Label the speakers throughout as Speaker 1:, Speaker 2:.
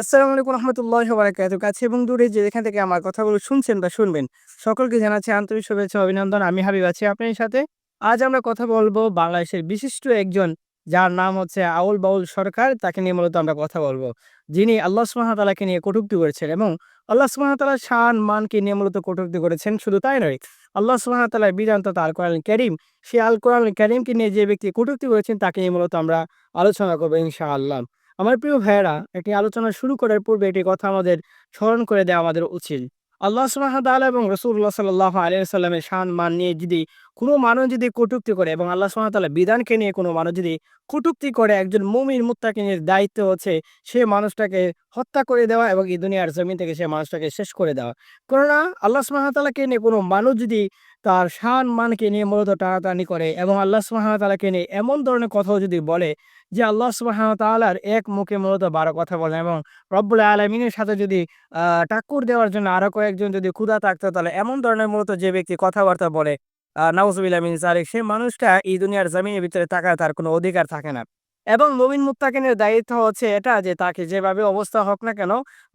Speaker 1: আসসালামু আলাইকুম রহমতুল্লাহি ওয়া বারাকাতুহু। কাছে এবং দূরে যেখান থেকে আমার কথাগুলো শুনছেন বা শুনবেন, সকলকে জানাচ্ছি আন্তরিক শুভেচ্ছা ও অভিনন্দন। আমি হাবিব আছি আপনার সাথে। আজ আমরা কথা বলবো বাংলাদেশের বিশিষ্ট একজন, যার নাম হচ্ছে আউল বাউল সরকার। তাকে নিয়ে মূলত আমরা কথা বলবো। যিনি আল্লাহ সুবহানাহু ওয়া তাআলাকে নিয়ে কটূক্তি করেছেন এবং আল্লাহ সুবহানাহু ওয়া তাআলার শান মানকে নিয়ে মূলত কটূক্তি করেছেন। শুধু তাই নয়, আল্লাহ সুবহানাহু ওয়া তাআলার বিধান তথা আল কোরআনুল কারীম, সেই আল কোরআনুল কারীমকে নিয়ে যে ব্যক্তি কটূক্তি করেছেন তাকে নিয়ে মূলত আমরা আলোচনা করবো ইনশাআল্লাহ। আমার প্রিয় ভাইয়েরা, একটি আলোচনা শুরু করার পূর্বে একটি কথা আমাদের স্মরণ করে দেওয়া আমাদের উচিত। আল্লাহ সুবহানাহু ওয়া তাআলা এবং রাসূলুল্লাহ সাল্লাল্লাহু আলাইহি ওয়াসাল্লামের শান মান নিয়ে যদি কোনো মানুষ যদি কটূক্তি করে এবং আল্লাহ সুবহানাহু ওয়া তাআলার বিধানকে নিয়ে কোনো মানুষ যদি কটূক্তি করে, একজন মুমিন মুত্তাকিনের দায়িত্ব হচ্ছে সে মানুষটাকে হত্যা করে দেওয়া এবং এই দুনিয়ার জমিন থেকে সে মানুষটাকে শেষ করে দেওয়া। কেননা আল্লাহ সুবহানাহু ওয়া তাআলাকে নিয়ে কোনো মানুষ যদি তার শান মানকে নিয়ে মূলত টানাটানি করে এবং আল্লাহ সুবহানাহু ওয়া তাআলাকে নিয়ে এমন ধরনের কথাও যদি বলে যে আল্লাহ সুবহানাহু ওয়া তাআলার এক মুখে মূলত ১২ কথা বলেন এবং রব্বুল আলামিনের সাথে যদি টাক্কর দেওয়ার জন্য আরো কয়েকজন যদি ক্ষুধা থাকতো, তাহলে এমন ধরনের মূলত যে ব্যক্তি কথাবার্তা বলে, নাউজুবিল্লাহি মিন যালিক, সেই মানুষটা এই দুনিয়ার জমিনের ভিতরে থাকার তার কোনো অধিকার থাকে না। এবং মুমিন মুত্তাকিনের দায়িত্ব হচ্ছে এটা যে তাকে যেভাবে অবস্থা হোক না কেন,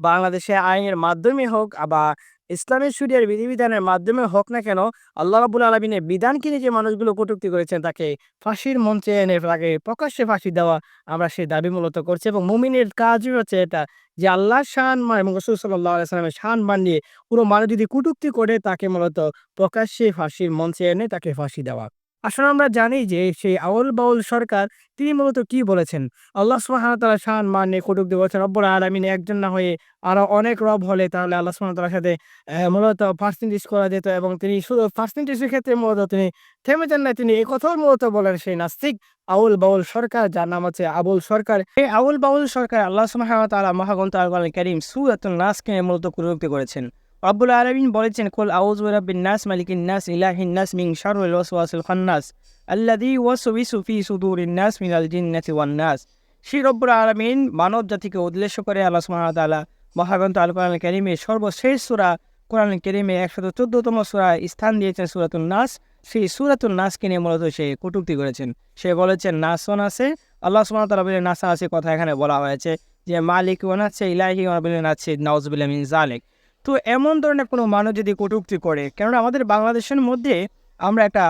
Speaker 1: বাংলাদেশে আইনের মাধ্যমে হোক বা ইসলামের শরিয়ার বিধিবিধানের মাধ্যমে হোক না কেন, আল্লাহ রাব্বুল আলামিনের বিধানকে নিয়ে যে মানুষগুলো কটূক্তি করেছেন তাকে ফাঁসির মঞ্চে এনে তাকে প্রকাশ্যে ফাঁসি দেওয়া আমরা সেই দাবি মূলত করছি। এবং মুমিনের কাজই হচ্ছে এটা, যে আল্লাহর শান মান এবং রাসূল সাল্লাল্লাহু আলাইহি ওয়াসাল্লামের শান মান নিয়ে কোনো মানুষ যদি কটূক্তি করে তাকে মূলত প্রকাশ্যে ফাঁসির মঞ্চে এনে তাকে ফাঁসি দেওয়া। আসলে আমরা জানি যে সেই আউল বাউল সরকার তিনি মূলত কি বলেছেন। আল্লাহ সুবহানাহু ওয়া তাআলার শান মান নিয়ে কটূক্তি করেছেন। রব্বুল আলামিন একজন না হয়ে আরো অনেক রব হলে তাহলে আল্লাহ সুবহানাহু ওয়া তাআলার সাথে মূলত পার্সেন্টেজ করা যেত এবং তিনি শুধু পার্সেন্টেজের ক্ষেত্রে মূলত তিনি থেমে যান নাই। তিনি এই কথাও মূলত বলেন সেই নাস্তিক আউল বাউল সরকার, যার নাম হচ্ছে আবুল সরকার। এই আউল বাউল সরকার আল্লাহ সুবহানাহু ওয়া তাআলা মহাগ্রন্থ আল কোরআনুল কারীম সূরাতুন নাসকে নিয়ে মূলত কটূক্তি করেছেন। রব্বুল আলামিন বলেছেন, কুল আউযু বিরাব্বিন নাস মালিকিন নাস ইলাহিন নাস মিন শাররিল ওয়াসওয়াসিল খান্নাস আল্লাযী ইউওয়াসওয়িসু ফি সুদুরিন নাস মিনাল জিন্নাতি ওয়ান নাস। সেই রব্বুল আলামিন মানব জাতিকে উদ্দেশ্য করে আল্লাহ সুবহানাহু ওয়া তাআলা মহাগ্রন্থ আল কোরআনুল কারীমের সর্বশেষ সূরা কোরআনুল কারীমে ১১৪তম সূরায় স্থান দিয়েছেন সূরাতুন নাস। সেই সূরাতুন নাসকে নিয়ে মূলত সে কটূক্তি করেছেন। সে বলেছেন নাসন আছে, আল্লাহ সুবহানাহু ওয়া তাআলা বলেন নাসা আছে, কথা এখানে বলা হয়েছে যে মালিক ওয়ান আছে, ইলাহি ওয়ান বলেন আছে, নাউজুবিল্লাহি মিন যালিক। তো এমন ধরনের কোনো মানুষ যদি কটূক্তি করে, কেননা আমাদের বাংলাদেশের মধ্যে আমরা একটা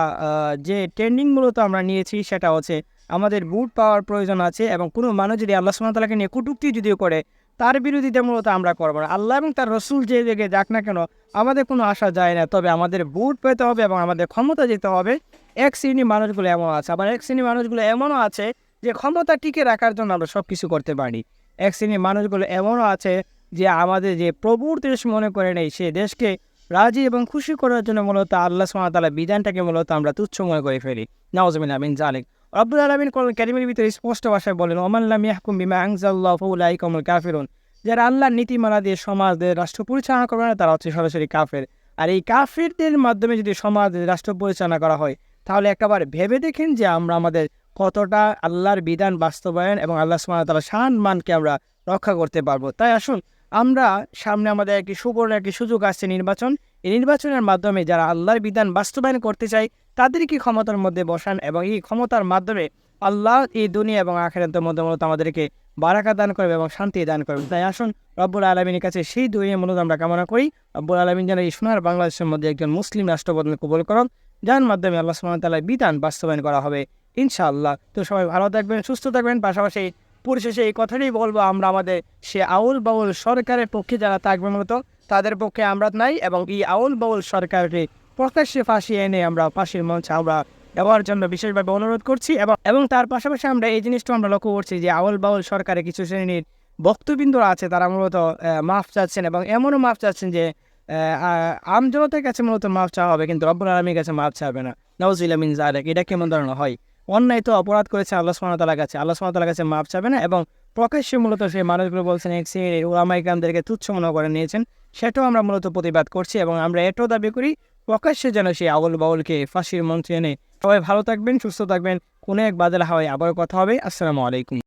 Speaker 1: যে ট্রেন্ডিং মূলত আমরা নিয়েছি সেটা হচ্ছে আমাদের বুট পাওয়ার প্রয়োজন আছে এবং কোনো মানুষ যদি আল্লাহ সুবহানাহু ওয়া তাআলাকে নিয়ে কটূক্তি যদিও করে, তার বিরোধিতা মূলত আমরা করবো না। আল্লাহ এবং তার রসুল যে দিকে যাক না কেন আমাদের কোনো আশা যায় না, তবে আমাদের বুট পেতে হবে এবং আমাদের ক্ষমতা যেতে হবে। এক শ্রেণী মানুষগুলো এমন আছে, আবার এক শ্রেণী মানুষগুলো এমনও আছে যে ক্ষমতা টিকে রাখার জন্য আমরা সব কিছু করতে পারি। এক শ্রেণীর মানুষগুলো এমনও আছে যে আমাদের যে প্রভুর দেশ মনে করে নেই, সে দেশকে রাজি এবং খুশি করার জন্য মূলত আল্লাহ সুবহানাহু ওয়া তাআলার বিধানটাকে মূলত আমরা তুচ্ছ মনে করে ফেলি। নাউজুবিল্লাহি মিন যালিক। রব্বুল আলামিন কোরআনুল কারীমের ভিতরে স্পষ্ট ভাষায় বলেন, ওমান লাম ইয়াহকুম বিমা আনজালাল্লাহু ফাউলাইকা হুমুল কাফিরুন। যারা আল্লাহর নীতিমালা দিয়ে সমাজের রাষ্ট্র পরিচালনা করবে না, তারা হচ্ছে সরাসরি কাফের। আর এই কাফিরদের মাধ্যমে যদি সমাজ রাষ্ট্র পরিচালনা করা হয়, তাহলে একেবারে ভেবে দেখেন যে আমরা আমাদের কতটা আল্লাহর বিধান বাস্তবায়ন এবং আল্লাহ সুবহানাহু ওয়া তাআলার শান মানকে আমরা রক্ষা করতে পারবো। তাই আসুন, আমরা সামনে আমাদের একটি সুবর্ণ একটি সুযোগ আসছে, নির্বাচন। এই নির্বাচনের মাধ্যমে যারা আল্লাহর বিধান বাস্তবায়ন করতে চায় তাদেরকে ক্ষমতার মধ্যে বসান এবং এই ক্ষমতার মাধ্যমে আল্লাহ এই দুনিয়া এবং আখিরাতের মধ্যে মূলত আমাদেরকে বারাকা দান করবে এবং শান্তি দান করবে। তাই আসুন, রব্বুল আলামিনের কাছে সেই দুনিয়া মূলত আমরা কামনা করি। রব্বুল আলামিন যেন এই সোনার বাংলাদেশের মধ্যে একজন মুসলিম রাষ্ট্রপ্রধান কবুল করেন, যার মাধ্যমে আল্লাহ সুবহানাহু ওয়া তাআলার বিধান বাস্তবায়ন করা হবে ইনশাআল্লাহ। তো সবাই ভালো থাকবেন, সুস্থ থাকবেন। পাশাপাশি পরিশেষে এই কথাটাই বলবো, আমরা আমাদের সে আউল বাউল সরকারের পক্ষে যারা থাকবে মূলত তাদের পক্ষে আমরা নাই এবং এই আউল বাউল সরকারকে প্রকাশ্যে ফাঁসি এনে আমরা ফাঁসির মঞ্চে আমরা দেওয়ার জন্য বিশেষভাবে অনুরোধ করছি। এবং তার পাশাপাশি আমরা এই জিনিসটা আমরা লক্ষ্য করছি যে আউল বাউল সরকারের কিছু শ্রেণীর বক্তবৃন্দ আছে, তারা মূলত মাফ চাচ্ছেন এবং এমনও মাফ চাচ্ছেন যে আমজনতার কাছে মূলত মাফ চাওয়া হবে, কিন্তু রব্বুল আলামিনের কাছে মাফ চাবে না। নাউজুবিল্লাহি মিন যালিক। এটা কেমন ধরনের হয়? অন্যায় তো অপরাধ করেছে আল্লাহ সুবহানাহু ওয়া তাআলার কাছে, আল্লাহ সুবহানাহু ওয়া তাআলার কাছে মাফ চাবে না এবং প্রকাশ্যে মূলত সেই মানুষগুলো বলছেন এক শ্রেণীর উলামায়ে কেরামদেরকে তুচ্ছ মনে করে নিয়েছেন, সেটাও আমরা মূলত প্রতিবাদ করছি এবং আমরা এটাও দাবি করি প্রকাশ্যে যেন সেই আউল বাউলকে ফাঁসির মঞ্চে এনে। সবাই ভালো থাকবেন, সুস্থ থাকবেন। কোনো এক বাদল হাওয়ায় আবার কথা হবে। আসসালামু আলাইকুম।